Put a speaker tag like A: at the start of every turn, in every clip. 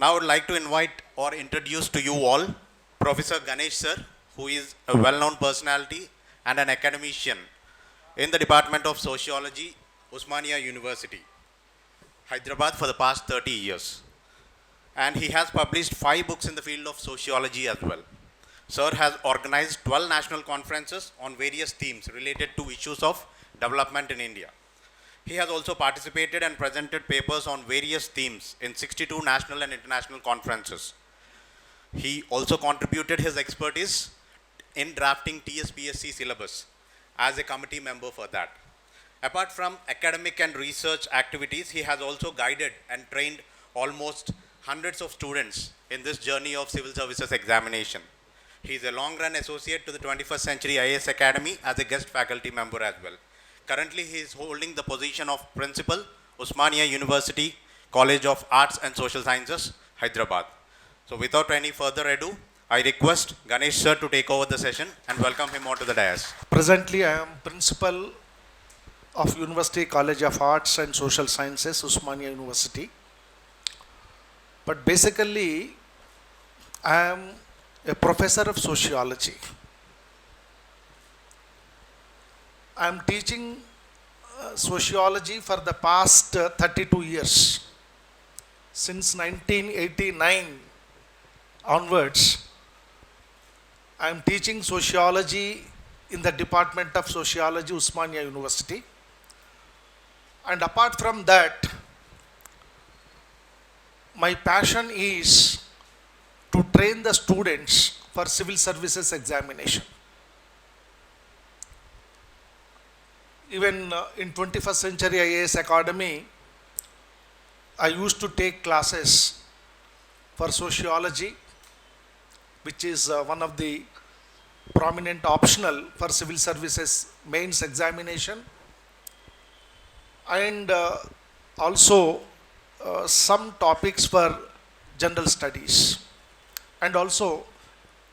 A: Now I would like to invite or introduce to you all Professor Ganesh sir, who is a well-known personality and an academician in the Department of Sociology, Osmania University, Hyderabad for the past 30 years. And he has published 5 books in the field of sociology as well. Sir has organized 12 national conferences on various themes related to issues of development in India. He has also participated and presented papers on various themes in 62 national and international conferences. He also contributed his expertise in drafting TSPSC syllabus as a committee member for that. Apart from academic and research activities, he has also guided and trained almost hundreds of students in this journey of civil services examination. He is a long-run associate to the 21st Century IAS Academy as a guest faculty member as well. Currently, he is holding the position of Principal, Osmania University, College of Arts and Social Sciences, Hyderabad. So without any further ado, I request Ganesh sir to take over the session and welcome him onto the dais.
B: Presently, I am Principal of University College of Arts and Social Sciences, Osmania University. But basically, I am a professor of sociology. I am teaching sociology for the past 32 years. Since 1989 onwards, I am teaching sociology in the Department of Sociology, Osmania University. And apart from that, my passion is to train the students for civil services examination. Even in 21st Century IAS Academy, I used to take classes for sociology, which is one of the prominent optional for civil services mains examination, and also some topics for general studies, and also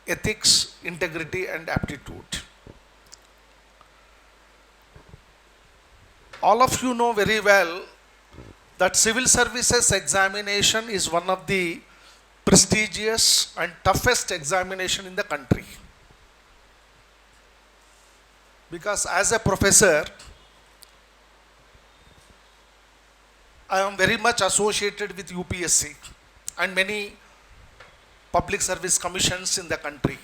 B: ethics, integrity and aptitude. All of you know very well that civil services examination is one of the prestigious and toughest examination in the country. Because as a professor, I am very much associated with UPSC and many public service commissions in the country.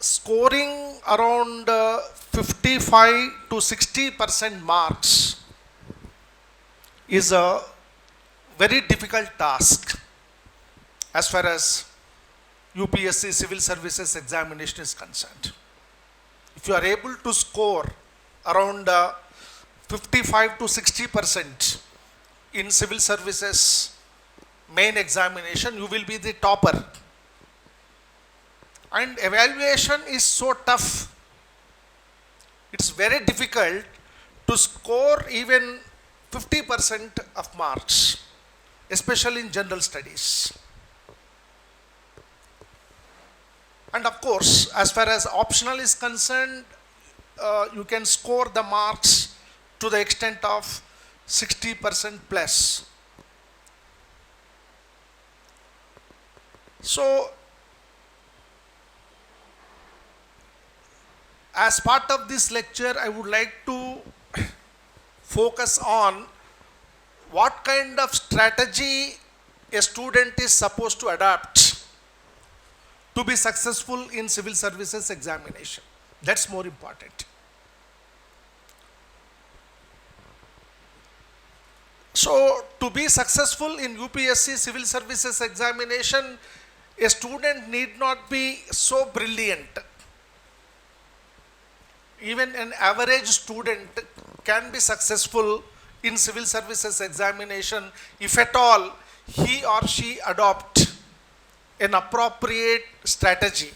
B: Scoring around 55 to 60% marks is a very difficult task as far as UPSC civil services examination is concerned. If you are able to score around 55 to 60% in civil services main examination, you will be the topper. And evaluation is so tough. It's very difficult to score even 50% of marks, especially in general studies. And of course, as far as optional is concerned, you can score the marks to the extent of 60% plus. So, as part of this lecture, I would like to focus on what kind of strategy a student is supposed to adopt to be successful in civil services examination. That's more important. So, to be successful in UPSC civil services examination, a student need not be so brilliant. Even an average student can be successful in civil services examination if at all he or she adopt an appropriate strategy.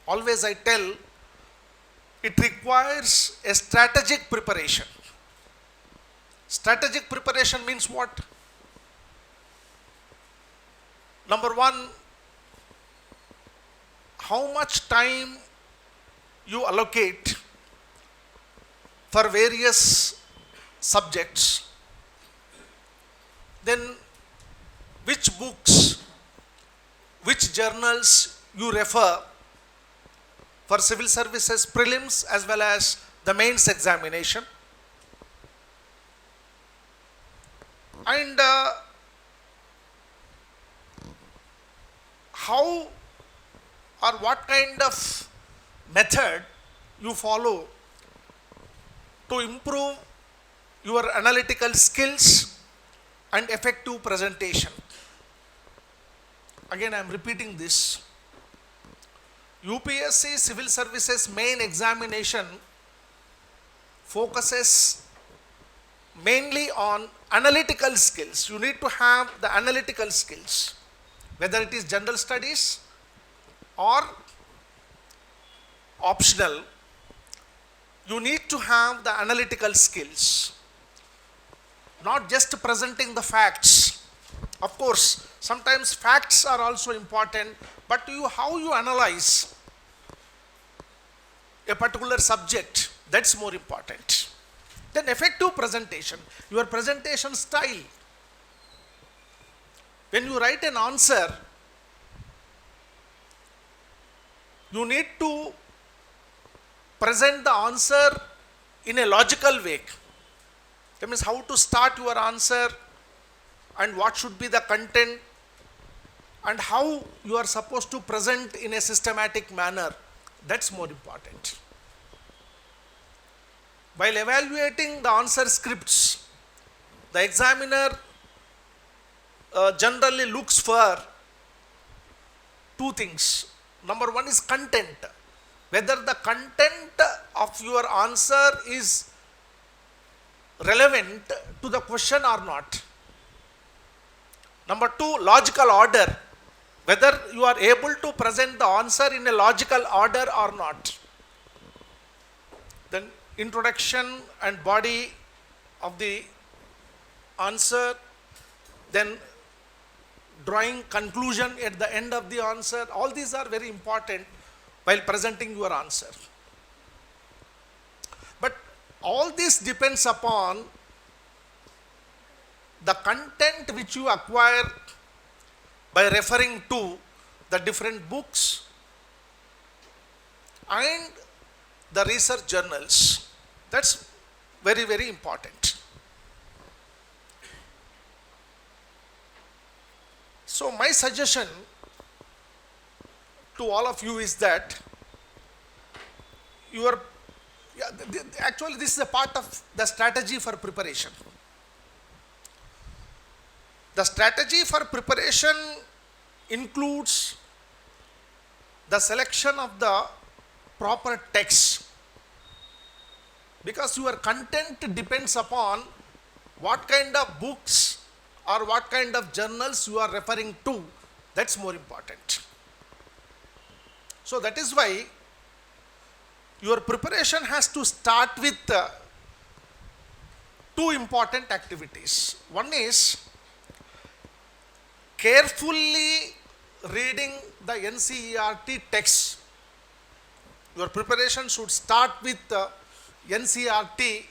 B: Always I tell, it requires a strategic preparation. Strategic preparation means what? Number one, how much time you allocate for various subjects, then which books, which journals you refer for civil services prelims as well as the mains examination, and how or what kind of method you follow to improve your analytical skills and effective presentation. Again, I am repeating this. UPSC Civil Services main examination focuses mainly on analytical skills. You need to have the analytical skills, whether it is general studies or optional. You need to have the analytical skills, not just presenting the facts. Of course, sometimes facts are also important, but how you analyze a particular subject, that's more important. Then effective presentation, your presentation style. When you write an answer, you need to present the answer in a logical way. That means how to start your answer and what should be the content and how you are supposed to present in a systematic manner. That's more important. While evaluating the answer scripts, the examiner generally looks for two things. Number one is content. Whether the content of your answer is relevant to the question or not. Number two, logical order. Whether you are able to present the answer in a logical order or not. Then introduction and body of the answer, then drawing conclusion at the end of the answer. All these are very important while presenting your answer. But all this depends upon the content which you acquire by referring to the different books and the research journals. That's very, very important. So my suggestion to all of you is that actually this is a part of the strategy for preparation. The strategy for preparation includes the selection of the proper text, because your content depends upon what kind of books or what kind of journals you are referring to. That's more important. So that is why your preparation has to start with two important activities. One is carefully reading the NCERT text. Your preparation should start with NCERT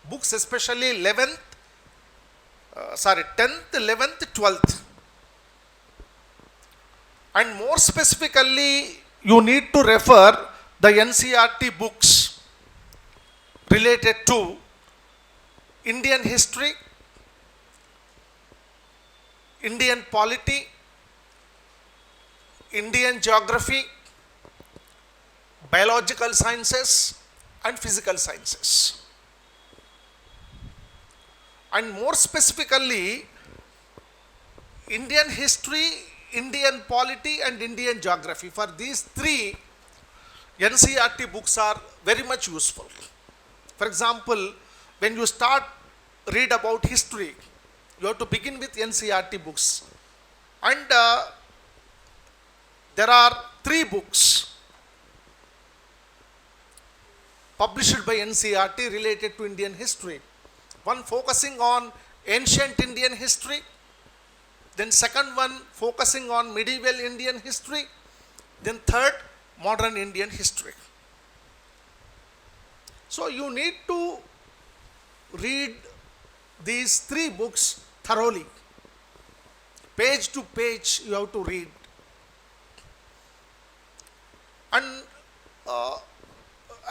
B: books, especially 10th, 11th, 12th. And more specifically, you need to refer the NCERT books related to Indian history, Indian polity, Indian geography, biological sciences and physical sciences. And more specifically, Indian history, Indian polity and Indian geography. For these three, NCERT books are very much useful. For example, when you read about history, you have to begin with NCERT books. And there are three books published by NCERT related to Indian history. One focusing on ancient Indian history, then second one focusing on medieval Indian history, then third modern Indian history. So you need to read these three books thoroughly. Page to page you have to read. And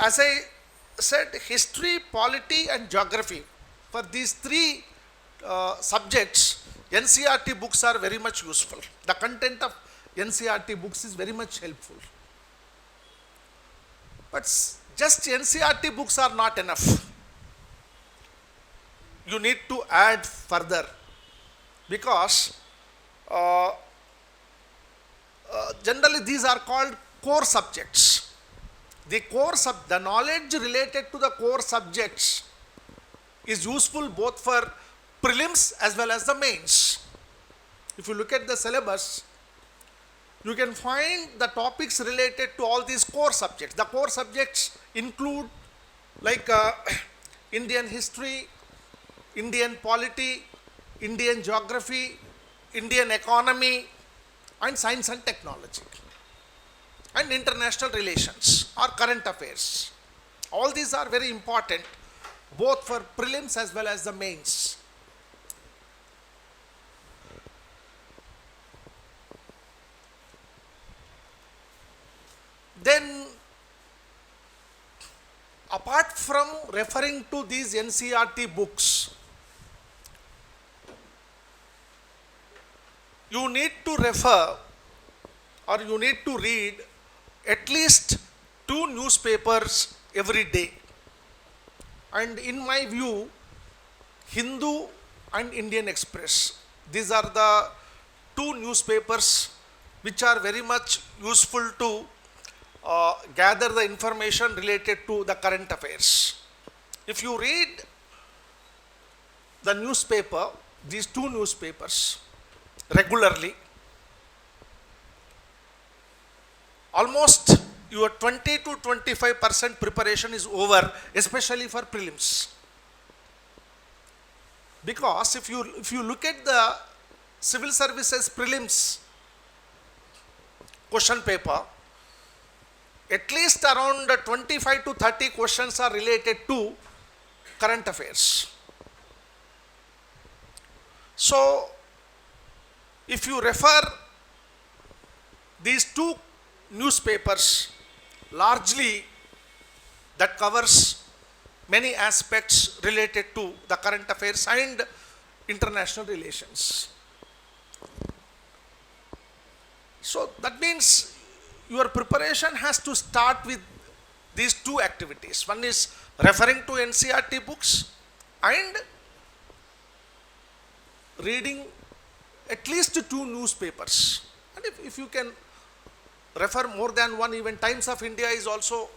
B: as I said, history, polity and geography, for these three subjects, NCERT books are very much useful. The content of NCERT books is very much helpful. But just NCERT books are not enough. You need to add further, because generally these are called core subjects. The knowledge related to the core subjects is useful both for prelims as well as the mains. If you look at the syllabus, you can find the topics related to all these core subjects. The core subjects include like Indian history, Indian polity, Indian geography, Indian economy, and science and technology, and international relations or current affairs. All these are very important both for prelims as well as the mains. Then, apart from referring to these NCERT books, you need to refer or you need to read at least 2 newspapers every day. And in my view, Hindu and Indian Express, these are the 2 newspapers which are very much useful to gather the information related to the current affairs. If you read the newspaper, these 2 newspapers regularly, almost your 20 to 25% preparation is over, especially for prelims. Because if you look at the civil services prelims question paper, at least around 25 to 30 questions are related to current affairs. So, if you refer these 2 newspapers, largely that covers many aspects related to the current affairs and international relations. So that means your preparation has to start with these 2 activities. One is referring to NCERT books and reading at least 2 newspapers. And if you can refer more than one, even Times of India is also,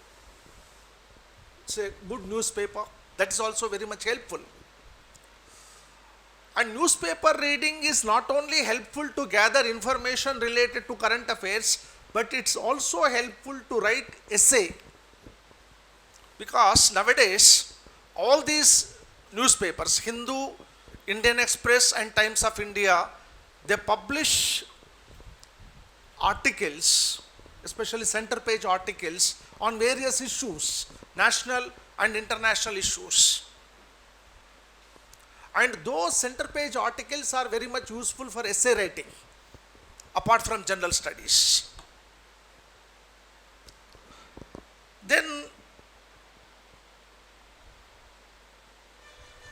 B: it's a good newspaper, that is also very much helpful. And newspaper reading is not only helpful to gather information related to current affairs, but it's also helpful to write essay. Because nowadays, all these newspapers, Hindu, Indian Express and Times of India, they publish articles, especially center page articles on various issues, national and international issues. And those center page articles are very much useful for essay writing, apart from general studies. Then,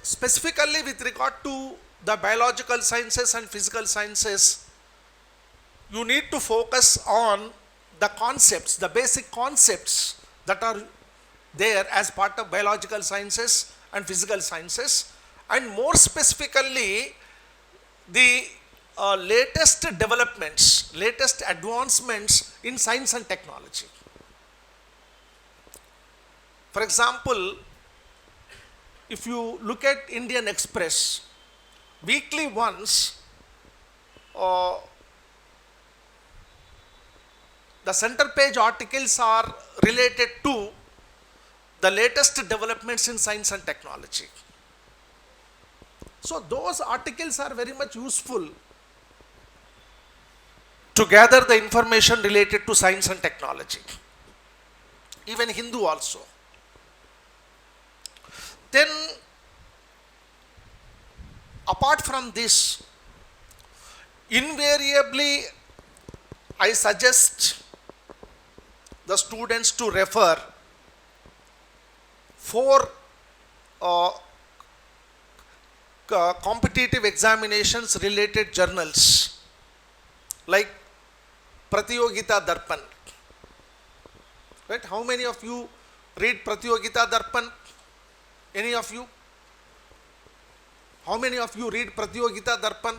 B: specifically with regard to the biological sciences and physical sciences, you need to focus on the concepts, the basic concepts that are there as part of biological sciences and physical sciences, and more specifically the latest developments, latest advancements in science and technology. For example, if you look at Indian Express, weekly once, the center page articles are related to the latest developments in science and technology. So those articles are very much useful to gather the information related to science and technology. Even Hindu also. Then apart from this, invariably I suggest the students to refer four uh, competitive examinations related journals like Pratiyogita Darpan. Right? How many of you read Pratiyogita Darpan? Any of you? How many of you read Pratiyogita Darpan?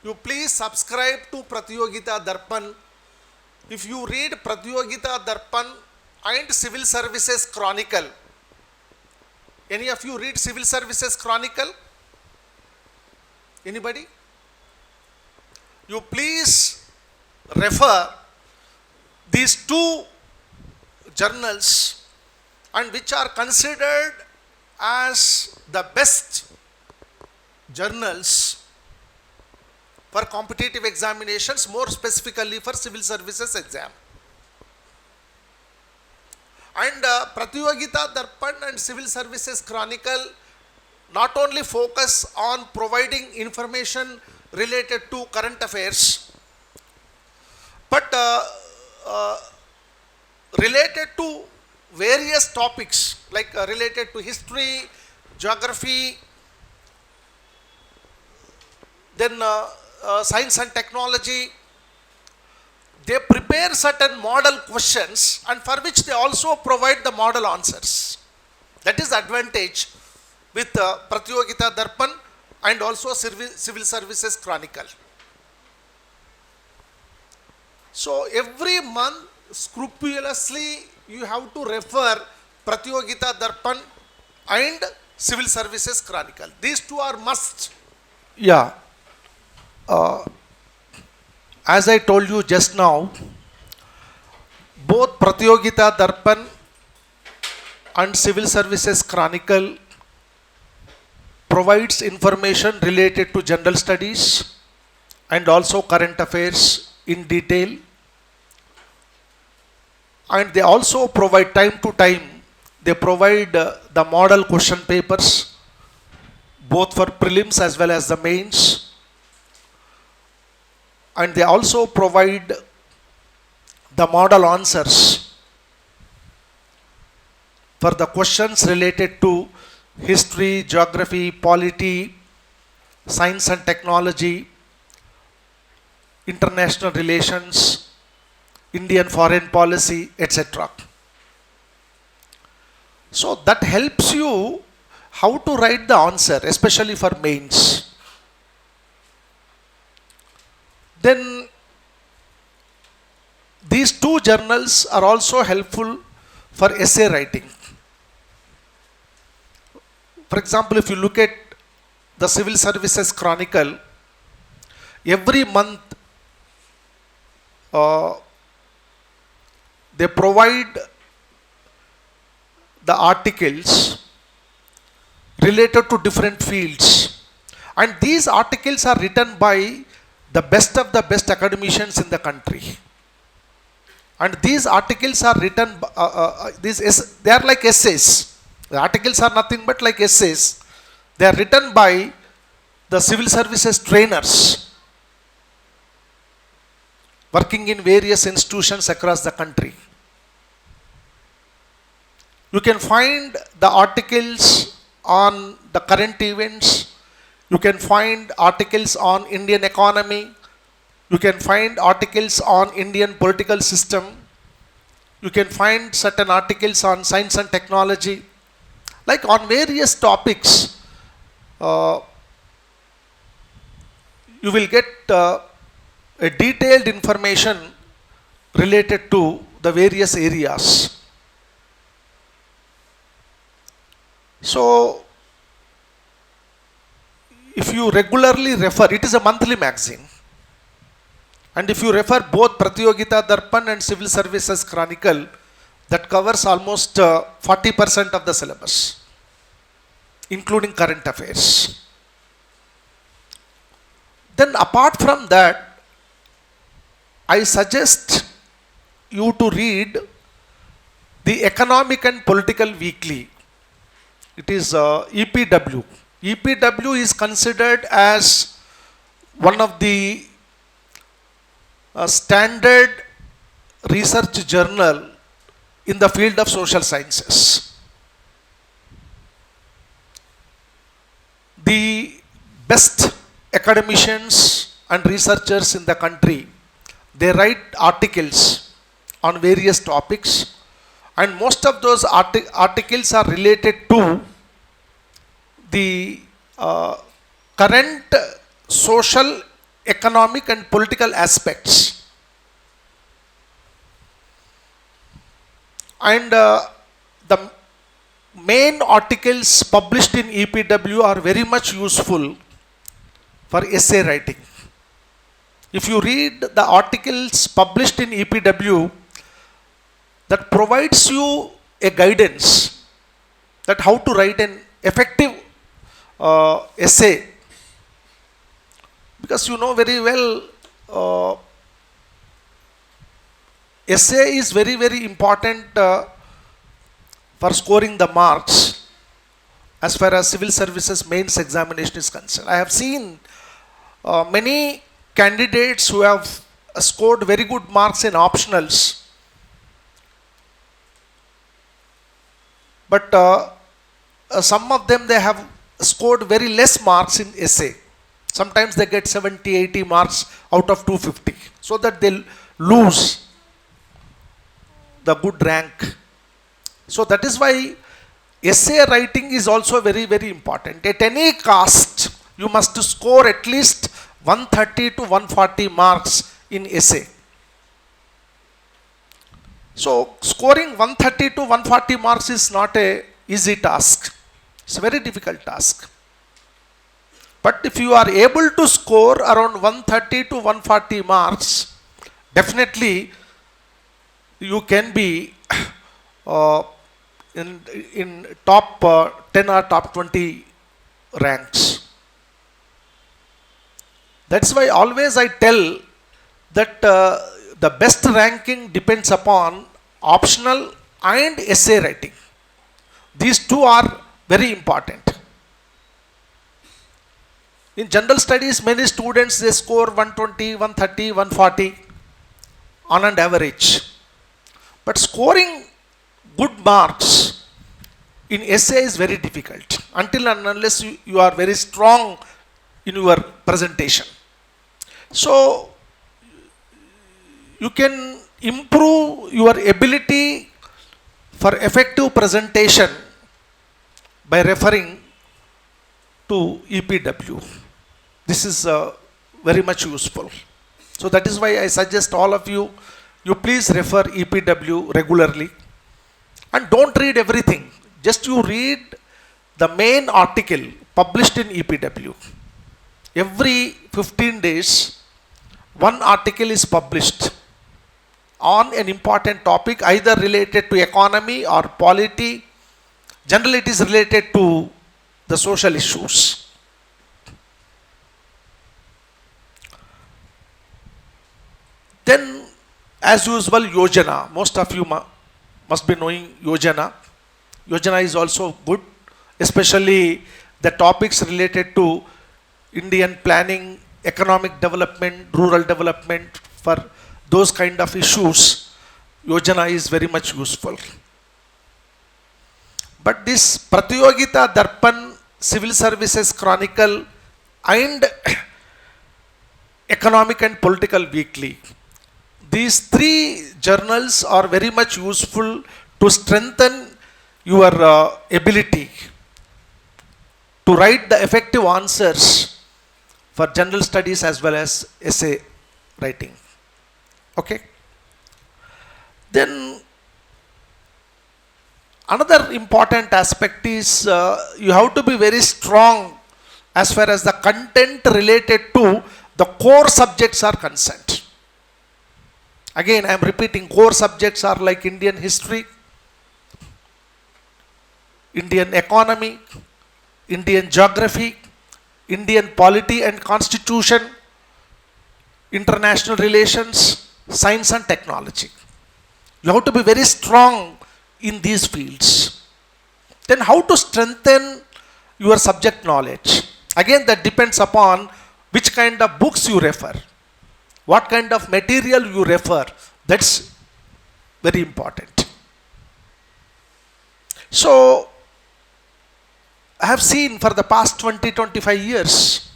B: You please subscribe to Pratiyogita Darpan. If you read Pratiyogita Darpan and Civil Services Chronicle, any of you read Civil Services Chronicle? Anybody? You please refer these two journals, and which are considered as the best journals for competitive examinations, more specifically for civil services exam. And Pratiyogita Darpan and Civil Services Chronicle not only focus on providing information related to current affairs, but related to various topics like related to history, geography, then science and technology. They prepare certain model questions, and for which they also provide the model answers. That is the advantage with Pratiyogita Darpan and also Civil Services Chronicle. So every month scrupulously you have to refer Pratiyogita Darpan and Civil Services Chronicle. These two are must. Yeah. As I told you just now, both Pratiyogita Darpan and Civil Services Chronicle provides information related to general studies and also current affairs in detail, and they also provide time to time, they provide the model question papers both for prelims as well as the mains, and they also provide the model answers for the questions related to history, geography, polity, science and technology, international relations, Indian foreign policy, etc. So that helps you how to write the answer, especially for mains. Then these two journals are also helpful for essay writing. For example, if you look at the Civil Services Chronicle, every month they provide the articles related to different fields, and these articles are written by the best of the best academicians in the country. And these articles are written, they are like essays. The articles are nothing but like essays. They are written by the civil services trainers working in various institutions across the country. You can find the articles on the current events. You can find articles on Indian economy. You can find articles on Indian political system. You can find certain articles on science and technology. Like on various topics, you will get a detailed information related to the various areas. So if you regularly refer, it is a monthly magazine, and if you refer both Pratiyogita Darpan and Civil Services Chronicle, that covers almost 40% of the syllabus, including current affairs. Then apart from that, I suggest you to read the Economic and Political Weekly. It is EPW. EPW is considered as one of the standard research journal in the field of social sciences. The best academicians and researchers in the country, they write articles on various topics, and most of those articles are related to the current social, economic and political aspects. And the main articles published in EPW are very much useful for essay writing. If you read the articles published in EPW, that provides you a guidance that how to write an effective essay. Because you know very well, essay is very, very important for scoring the marks as far as civil services mains examination is concerned. I have seen many candidates who have scored very good marks in optionals, but some of them, they have scored very less marks in essay. Sometimes they get 70, 80 marks out of 250, so that they lose the good rank. So that is why essay writing is also very, very important. At any cost, you must score at least 130 to 140 marks in essay. So scoring 130 to 140 marks is not a easy task. It's a very difficult task. But if you are able to score around 130 to 140 marks, definitely you can be in top 10 or top 20 ranks. That's why always I tell that the best ranking depends upon optional and essay writing. These two are very important. In general studies, many students, they score 120, 130, 140 on an average. But scoring good marks in essay is very difficult until and unless you are very strong in your presentation. So you can improve your ability for effective presentation by referring to EPW. This is very much useful. So that is why I suggest all of you, you please refer EPW regularly. And don't read everything. Just you read the main article published in EPW. Every 15 days, one article is published on an important topic, either related to economy or polity. Generally, it is related to the social issues. Then, as usual, Yojana. Most of you must be knowing Yojana. Yojana is also good, especially the topics related to Indian planning, economic development, rural development. For those kind of issues, Yojana is very much useful. But this Pratiyogita Darpan, Civil Services Chronicle and Economic and Political Weekly, these three journals are very much useful to strengthen your ability to write the effective answers for general studies as well as essay writing. Okay. Then another important aspect is you have to be very strong as far as the content related to the core subjects are concerned. Again, I am repeating, core subjects are like Indian history, Indian economy, Indian geography, Indian polity and constitution, international relations, science and technology. You have to be very strong in these fields. Then how to strengthen your subject knowledge. Again, that depends upon which kind of books you refer, what kind of material you refer. That's very important. So, I have seen for the past 20-25 years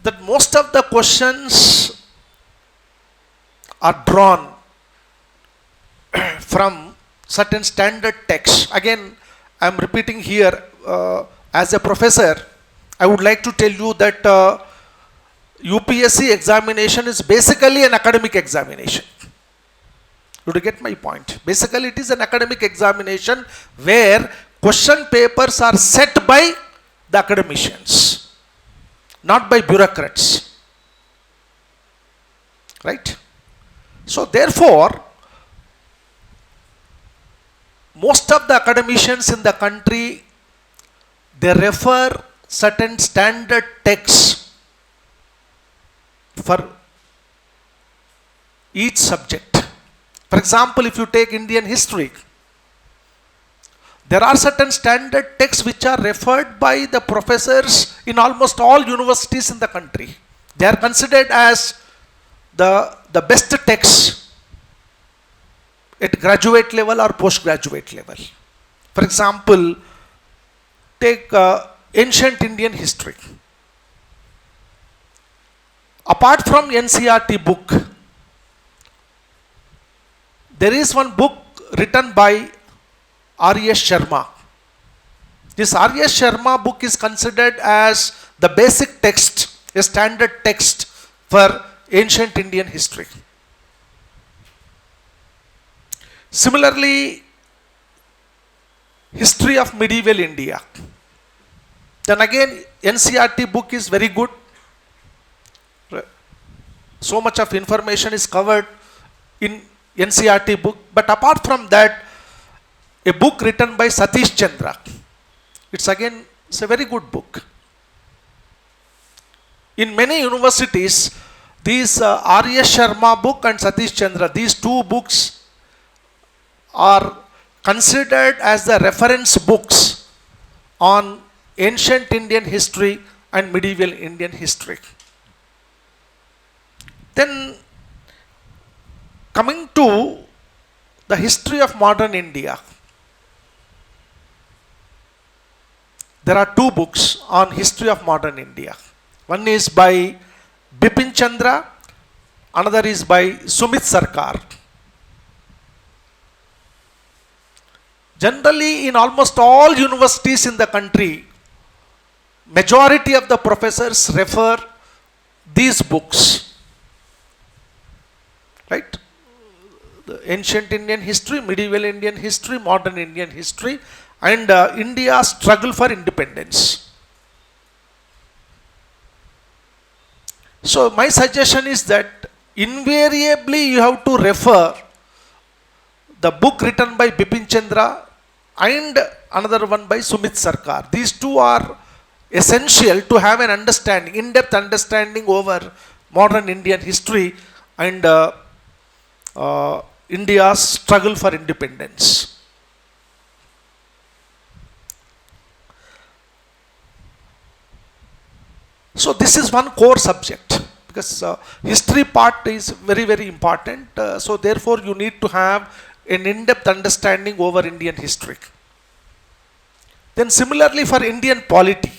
B: that most of the questions are drawn from certain standard texts. Again, I am repeating here, as a professor, I would like to tell you that UPSC examination is basically an academic examination. Do you get my point? Basically, it is an academic examination where question papers are set by the academicians, not by bureaucrats. Right? So, therefore, most of the academicians in the country, they refer certain standard texts for each subject. For example, if you take Indian history, there are certain standard texts which are referred by the professors in almost all universities in the country. They are considered as the best texts at graduate level or postgraduate level. For example, take ancient Indian history. Apart from NCERT book, there is one book written by R.S. Sharma. This R.S. Sharma book is considered as the basic text, a standard text for ancient Indian history. Similarly, history of medieval India. Then again, NCERT book is very good. So much of information is covered in NCERT book. But apart from that, a book written by Satish Chandra. It's a very good book. In many universities, these R.S. Sharma book and Satish Chandra, these two books are considered as the reference books on ancient Indian history and medieval Indian history. Then, coming to the history of modern India, there are two books on history of modern India. One is by Bipin Chandra, another is by Sumit Sarkar. Generally, in almost all universities in the country, majority of the professors refer these books. Right? The ancient Indian history, medieval Indian history, modern Indian history, and India's struggle for independence. So, my suggestion is that invariably you have to refer the book written by Bipin Chandra and another one by Sumit Sarkar. These two are essential to have an understanding, in-depth understanding over modern Indian history and India's struggle for independence. So this is one core subject because history part is very, very important. So therefore you need to have an in-depth understanding over Indian history. Then similarly for Indian polity.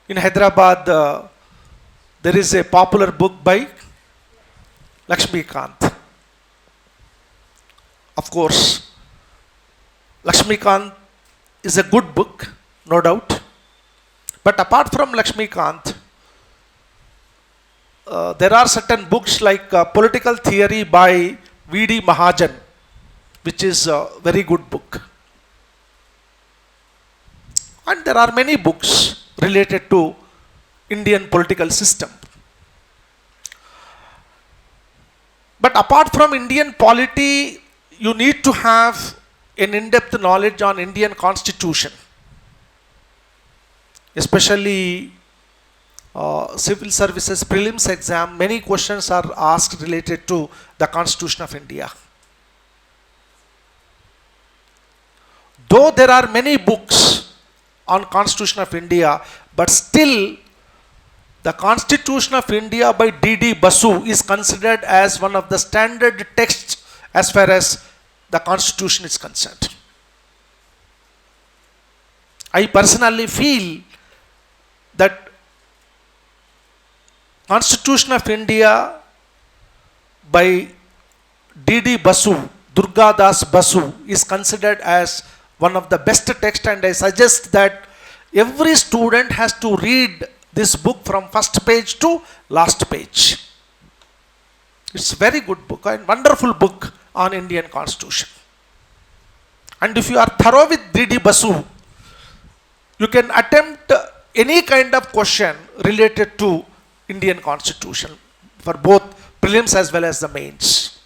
B: In Hyderabad, there is a popular book by Lakshmikant. Of course, Lakshmikant is a good book, no doubt. But apart from Lakshmikant, there are certain books like Political Theory by V.D. Mahajan, which is a very good book. And there are many books related to Indian political system. But apart from Indian polity, you need to have an in-depth knowledge on Indian constitution. Especially civil services prelims exam, many questions are asked related to the Constitution of India. Though there are many books on Constitution of India, but still the Constitution of India by D.D. Basu is considered as one of the standard texts as far as the Constitution is concerned. I personally feel that Constitution of India by D.D. Basu, Durga Das Basu, is considered as one of the best texts, and I suggest that every student has to read this book from first page to last page. It's a very good book and wonderful book on Indian Constitution. And if you are thorough with D.D. Basu, you can attempt any kind of question related to Indian Constitution for both prelims as well as the mains.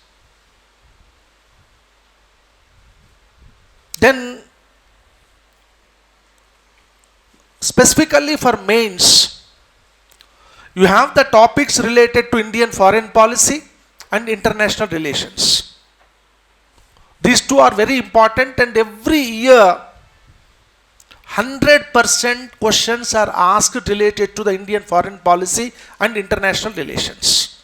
B: Then specifically for mains, you have the topics related to Indian foreign policy and international relations. These two are very important, and every year 100% questions are asked related to the Indian foreign policy and international relations.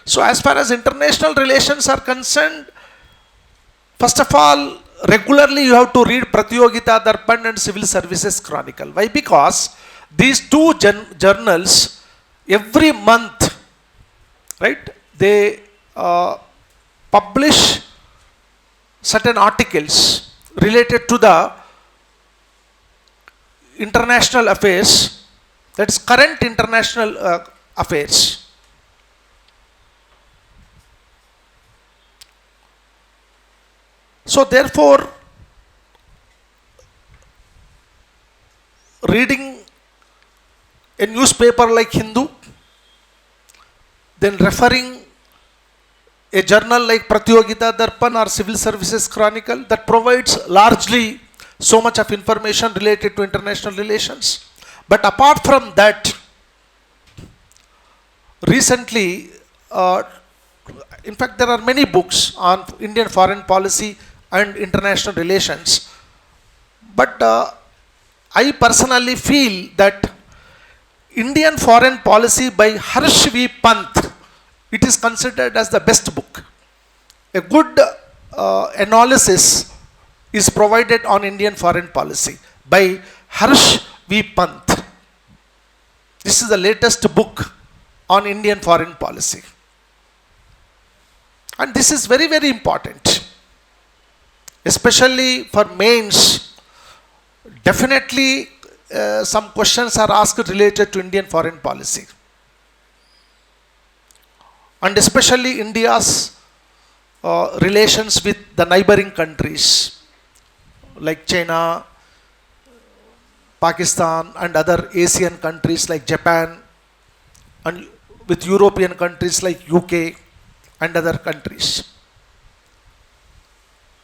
B: So as far as international relations are concerned, first of all, regularly you have to read Pratyogita Darpan and Civil Services Chronicle. Why? Because these two journals, every month, right, they publish certain articles related to the international affairs, that's current international affairs. So therefore, reading a newspaper like Hindu, then referring a journal like Pratyogita Darpan or Civil Services Chronicle, that provides largely so much of information related to international relations. But apart from that, recently, in fact, there are many books on Indian foreign policy and international relations. But I personally feel that Indian foreign policy by Harsh V. Pant, it is considered as the best book. A good analysis is provided on Indian foreign policy by Harsh V. Pant. This is the latest book on Indian foreign policy. And this is very, very important, especially for mains. Definitely some questions are asked related to Indian foreign policy, and especially India's relations with the neighboring countries like China, Pakistan and other Asian countries like Japan, and with European countries like UK and other countries.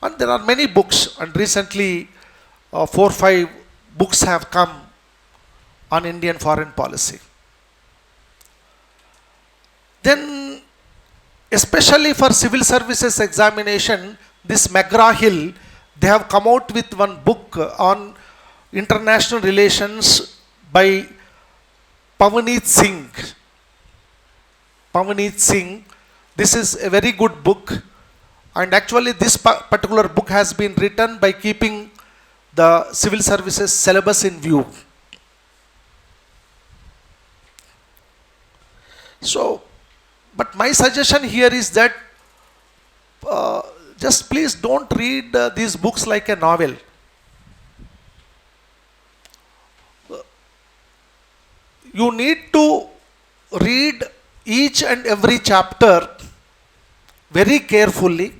B: And there are many books, and recently 4 or 5 books have come on Indian foreign policy. Then especially for civil services examination, this McGraw-Hill, they have come out with one book on international relations by Pavanit Singh. Pavanit Singh. This is a very good book, and actually this particular book has been written by keeping the civil services syllabus in view. So, but my suggestion here is that just please don't read these books like a novel. You need to read each and every chapter very carefully,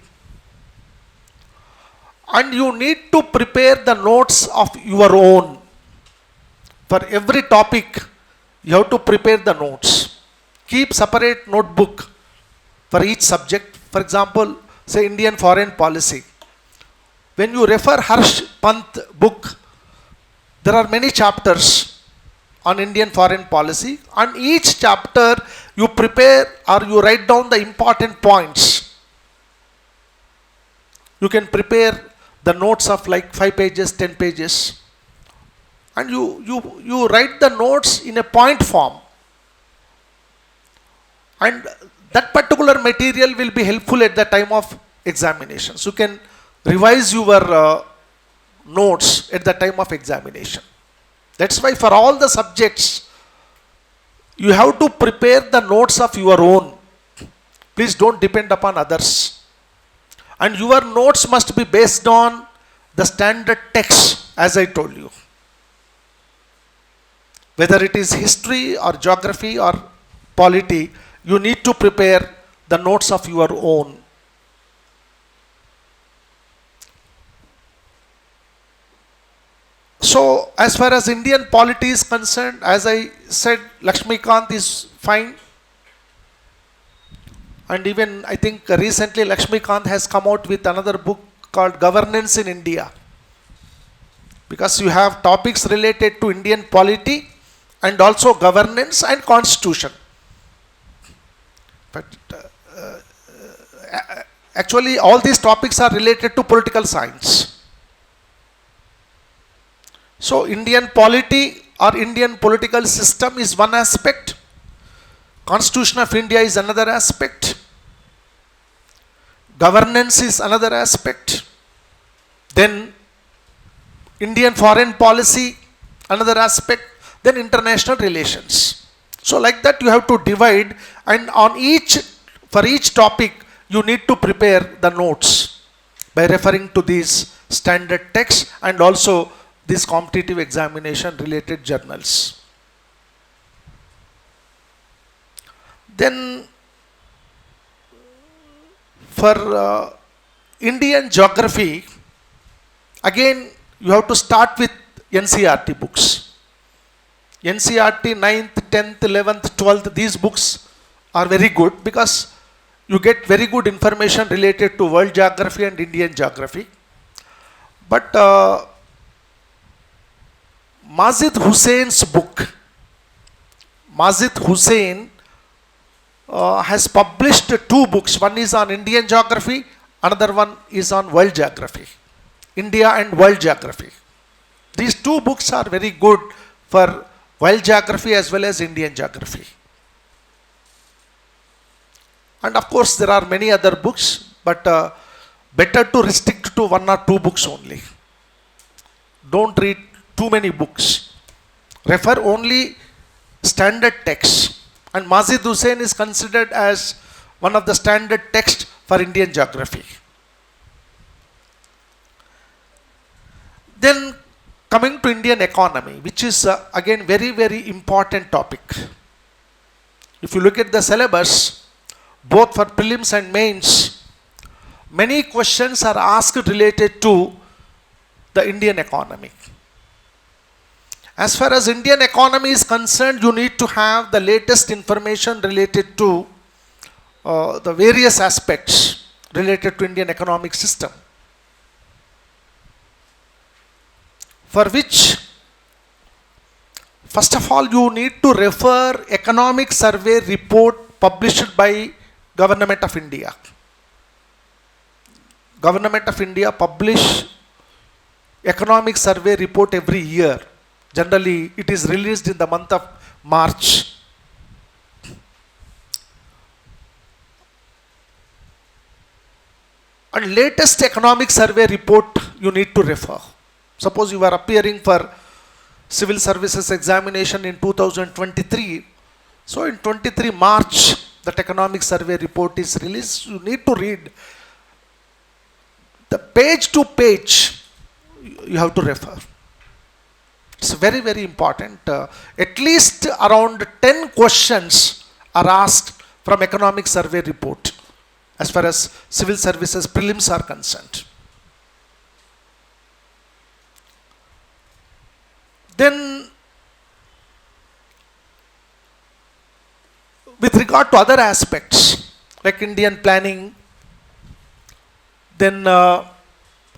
B: and you need to prepare the notes of your own. For every topic, you have to prepare the notes. Keep separate notebook for each subject. For example, say Indian foreign policy. When you refer Harsh Pant book, there are many chapters on Indian foreign policy, and each chapter you prepare or you write down the important points. You can prepare the notes of like 5 pages, 10 pages, and you write the notes in a point form. And that particular material will be helpful at the time of examinations. You can revise your notes at the time of examination. That's why for all the subjects, you have to prepare the notes of your own. Please don't depend upon others. And your notes must be based on the standard text, as I told you. Whether it is history or geography or polity, you need to prepare the notes of your own. So, as far as Indian polity is concerned, as I said, Lakshmikant is fine. And even I think recently Lakshmikant has come out with another book called Governance in India. Because you have topics related to Indian polity and also governance and constitution. But actually all these topics are related to political science. So Indian polity or Indian political system is one aspect. Constitution of India is another aspect. Governance is another aspect. Then Indian foreign policy, another aspect. Then international relations. So like that you have to divide, and for each topic you need to prepare the notes by referring to these standard texts and also these competitive examination related journals. Then for Indian geography, again you have to start with NCERT books. NCERT 9th, 10th, 11th, 12th, these books are very good because you get very good information related to world geography and Indian geography. But Mazid Hussein's book, Mazid Hussein has published 2 books. One is on Indian geography, another one is on world geography, India and world geography. These 2 books are very good for world geography as well as Indian geography. And of course there are many other books, but better to restrict to 1 or 2 books only. Don't read too many books. Refer only standard text. And Mazid Hussain is considered as one of the standard texts for Indian geography. Then coming to Indian economy, which is again very, very important topic. If you look at the syllabus, both for prelims and mains, many questions are asked related to the Indian economy. As far as Indian economy is concerned, you need to have the latest information related to the various aspects related to Indian economic system. For which, first of all, you need to refer economic survey report published by Government of India. Government of India publish economic survey report every year. Generally, it is released in the month of March. And latest economic survey report you need to refer. Suppose you are appearing for civil services examination in 2023. So in 23 March, that economic survey report is released. You need to read the page to page. You have to refer. It's very, very important. At least around 10 questions are asked from economic survey report as far as civil services prelims are concerned. Then with regard to other aspects like Indian planning, then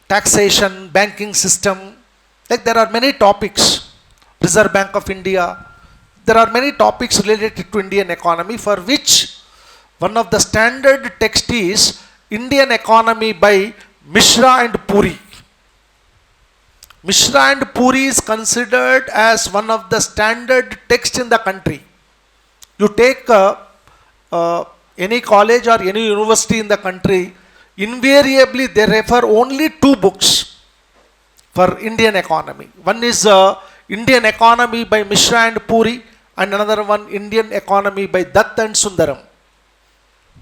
B: taxation, banking system, like there are many topics, Reserve Bank of India, there are many topics related to Indian economy for which one of the standard text is Indian economy by Mishra and Puri. Mishra and Puri is considered as one of the standard texts in the country. You take any college or any university in the country, invariably they refer only two books for Indian economy. One is Indian Economy by Mishra and Puri, and another one Indian Economy by Dutt and Sundaram.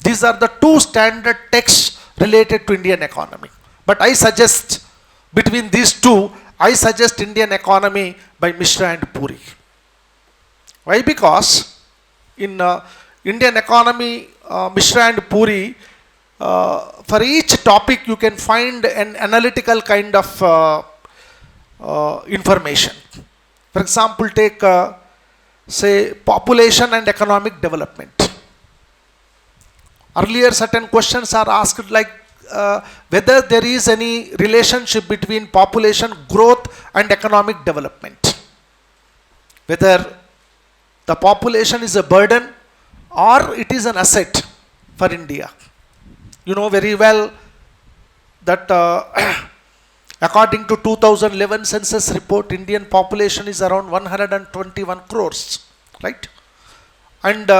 B: These are the two standard texts related to Indian economy. But I suggest, between these two, I suggest Indian Economy by Mishra and Puri. Why? Because in Indian Economy, Mishra and Puri, for each topic you can find an analytical kind of information. For example, take say population and economic development. Earlier certain questions are asked like whether there is any relationship between population growth and economic development. Whether the population is a burden or it is an asset for India. You know very well that according to 2011 census report, Indian population is around 121 crores, right? And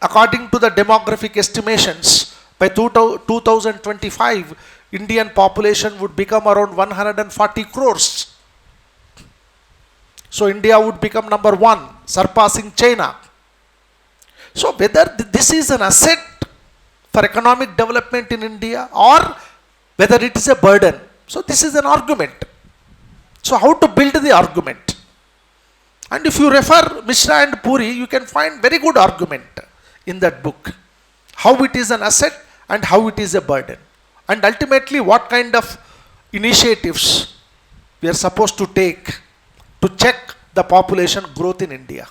B: according to the demographic estimations, by 2025, Indian population would become around 140 crores. So India would become number one, surpassing China. So whether this is an asset for economic development in India or whether it is a burden. So this is an argument. So how to build the argument? And if you refer Mishra and Puri, you can find very good argument in that book. How it is an asset and how it is a burden. And ultimately what kind of initiatives we are supposed to take to check the population growth in India.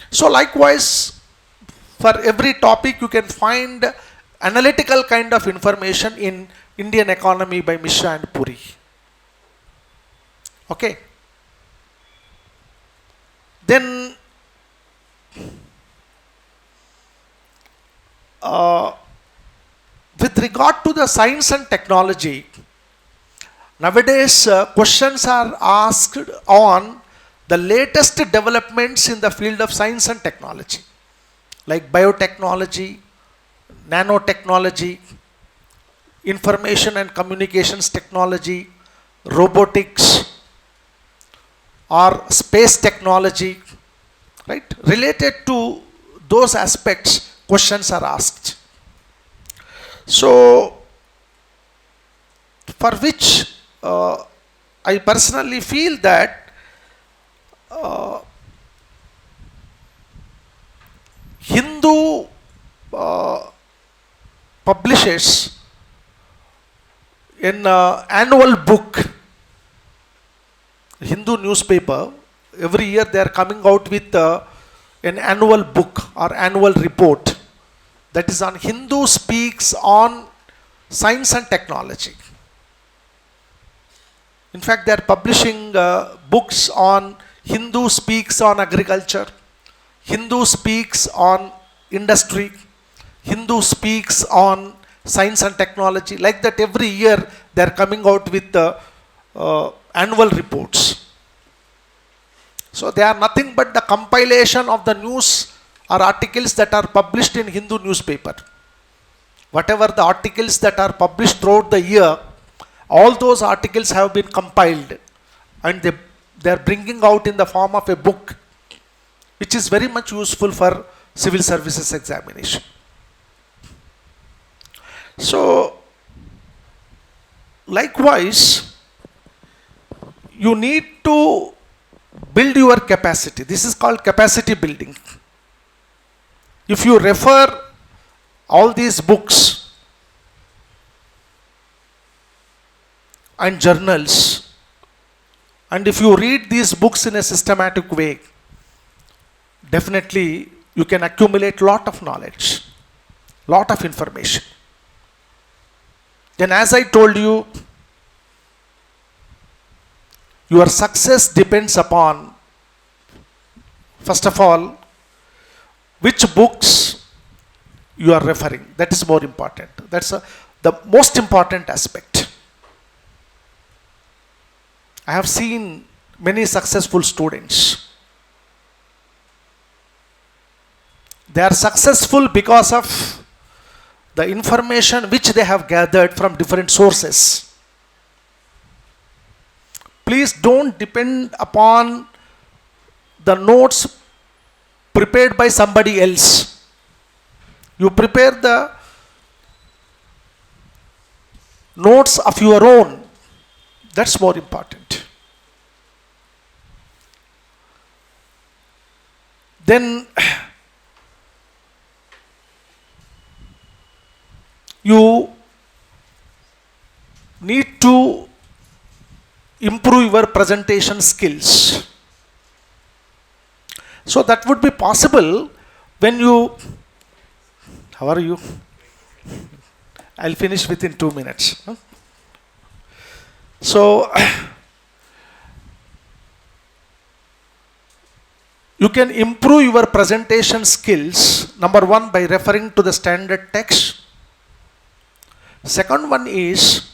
B: So likewise, for every topic you can find analytical kind of information in Indian Economy by Mishra and Puri. Okay. Then with regard to the science and technology, nowadays questions are asked on the latest developments in the field of science and technology, like biotechnology, nanotechnology, information and communications technology, robotics, or space technology, right? Related to those aspects, questions are asked. So, for which I personally feel that Hindu publishes an annual book, Hindu newspaper. Every year they are coming out with an annual book or annual report that is on Hindu speaks on science and technology. In fact, they are publishing books on Hindu speaks on agriculture, Hindu speaks on industry, Hindu speaks on science and technology. Like that, every year they are coming out with annual reports. So they are nothing but the compilation of the news or articles that are published in Hindu newspaper. Whatever the articles that are published throughout the year, all those articles have been compiled and they are bringing out in the form of a book, which is very much useful for civil services examination. So, likewise, you need to build your capacity. This is called capacity building. If you refer all these books and journals, and if you read these books in a systematic way, definitely you can accumulate lot of knowledge, lot of information. Then, as I told you, your success depends upon, first of all, which books you are referring. That is more important. That's the most important aspect. I have seen many successful students. They are successful because of the information which they have gathered from different sources. Please don't depend upon the notes prepared by somebody else. You prepare the notes of your own. That's more important. Then you need to improve your presentation skills. So that would be possible when you, how are you? I'll finish within 2 minutes. So you can improve your presentation skills, number one, by referring to the standard text. Second one is,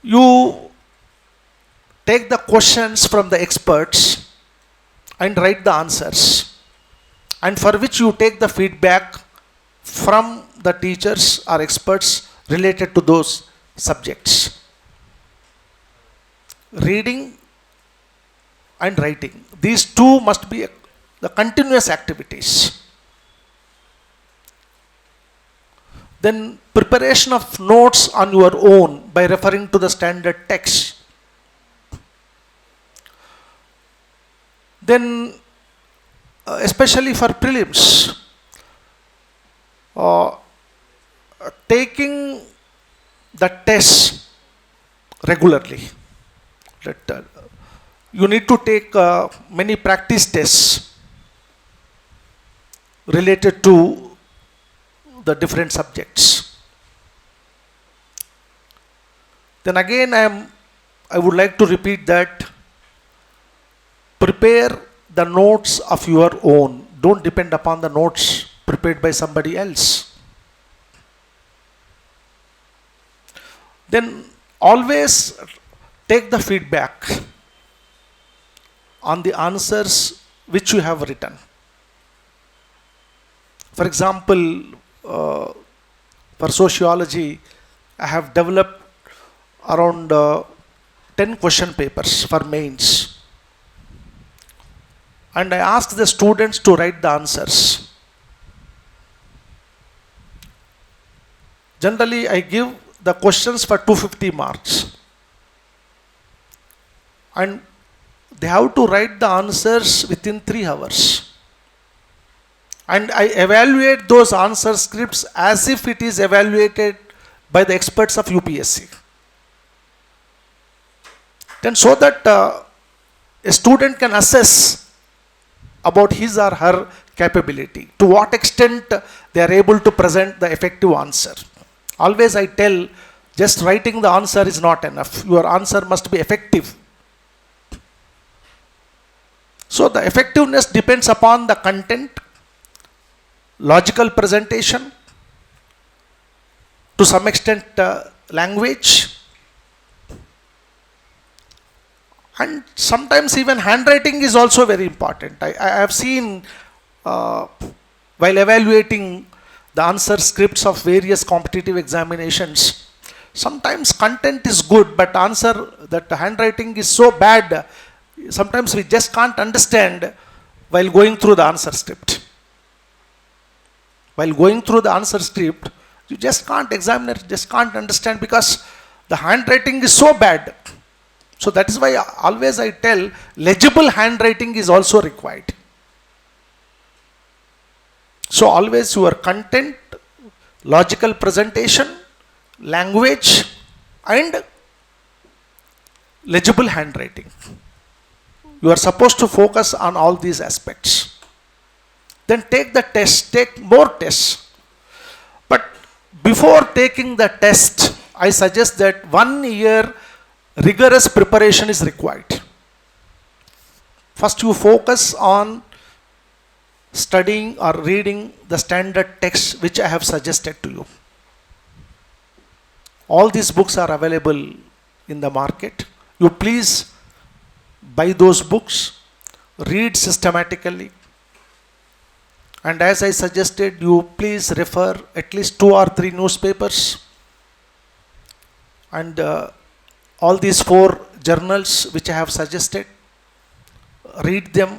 B: you take the questions from the experts and write the answers, and for which you take the feedback from the teachers or experts related to those subjects. Reading and writing, these two must be the continuous activities. Then preparation of notes on your own by referring to the standard text. Then especially for prelims, taking the test regularly. You need to take many practice tests related to the different subjects. Then again, I would like to repeat that prepare the notes of your own. Don't depend upon the notes prepared by somebody else. Then always take the feedback on the answers which you have written. For example, for sociology, I have developed around 10 question papers for mains. And I ask the students to write the answers. Generally, I give the questions for 250 marks. And they have to write the answers within 3 hours. And I evaluate those answer scripts as if it is evaluated by the experts of UPSC. Then so that a student can assess about his or her capability, to what extent they are able to present the effective answer. Always I tell, just writing the answer is not enough. Your answer must be effective. So the effectiveness depends upon the content, logical presentation, to some extent language, and sometimes even handwriting is also very important. I have seen while evaluating the answer scripts of various competitive examinations, sometimes content is good, but that handwriting is so bad, sometimes we just can't understand while going through the answer script. While going through the answer script, you just can't, examiner just can't understand because the handwriting is so bad. So that is why always I tell, legible handwriting is also required. So always your content, logical presentation, language, and legible handwriting. You are supposed to focus on all these aspects. Then take the test, take more tests. But before taking the test, I suggest that 1 year rigorous preparation is required. First you focus on studying or reading the standard text which I have suggested to you. All these books are available in the market. You please buy those books, read systematically, and as I suggested, you please refer at least 2 or 3 newspapers and all these 4 journals which I have suggested. Read them,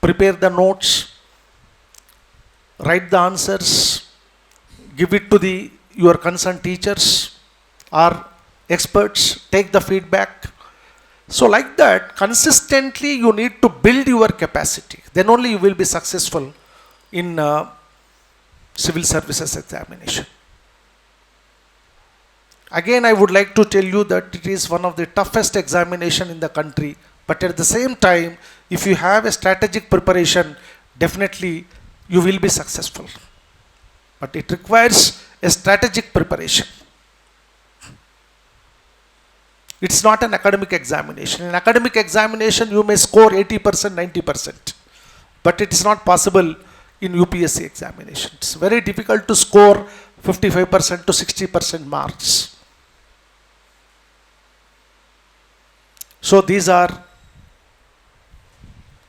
B: prepare the notes, write the answers, give it to your concerned teachers or experts, take the feedback. So like that, consistently you need to build your capacity. Then only you will be successful in civil services examination. Again, I would like to tell you that it is one of the toughest examination in the country, but at the same time, if you have a strategic preparation, definitely you will be successful. But it requires a strategic preparation. It's not an academic examination. In academic examination, you may score 80%, 90%, but it is not possible in UPSC examination. It's very difficult to score 55% to 60% marks. So these are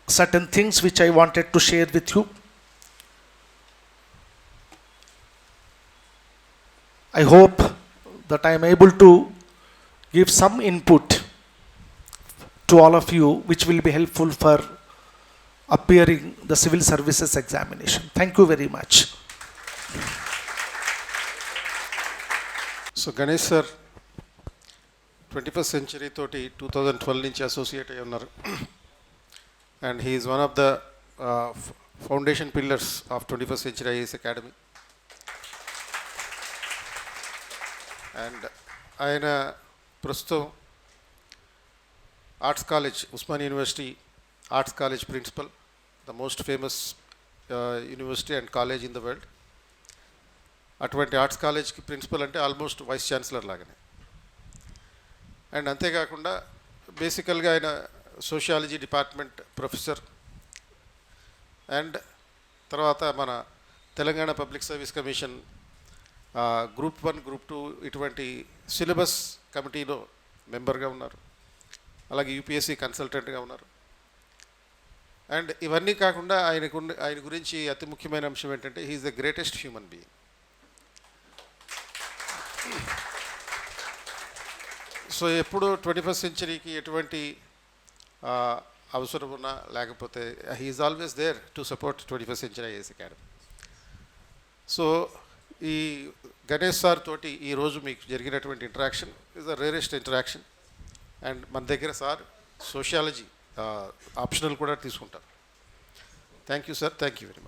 B: certain things which I wanted to share with you. I hope that I am able to give some input to all of you which will be helpful for appearing the civil services examination. Thank you very much.
C: So Ganesh sir 21st century తోటి 2012 నుంచి associate అయి ఉన్నారు and he is one of the foundation pillars of 21st century IAS academy and ఆయన ప్రస్తుతం arts college Osmania university arts college principal, the most famous university and college in the world. అటువంటి arts కాలేజ్కి principal అంటే almost vice chancellor లాగానే. And అంతేకాకుండా బేసికల్గా ఆయన sociology department professor and తర్వాత మన Telangana public service commission group 1 group 2 ఇటువంటి సిలబస్ కమిటీలో మెంబర్గా ఉన్నారు. అలాగే యూపీఎస్సీ కన్సల్టెంట్గా ఉన్నారు. అండ్ ఇవన్నీ కాకుండా ఆయన గురించి అతి ముఖ్యమైన అంశం ఏంటంటే he is the greatest human being. So ఎప్పుడు 21st centuryకి ఎటువంటి అవసరం ఉన్నా లేకపోతే he is always there to support 21st century IAS academy. So ఈ గణేష్ సార్ తోటి ఈరోజు మీకు జరిగినటువంటి interaction is the rarest interaction. And మన దగ్గర సార్ సోషియాలజీ ఆప్షనల్ కూడా తీసుకుంటారు. Thank you sir, thank you very much.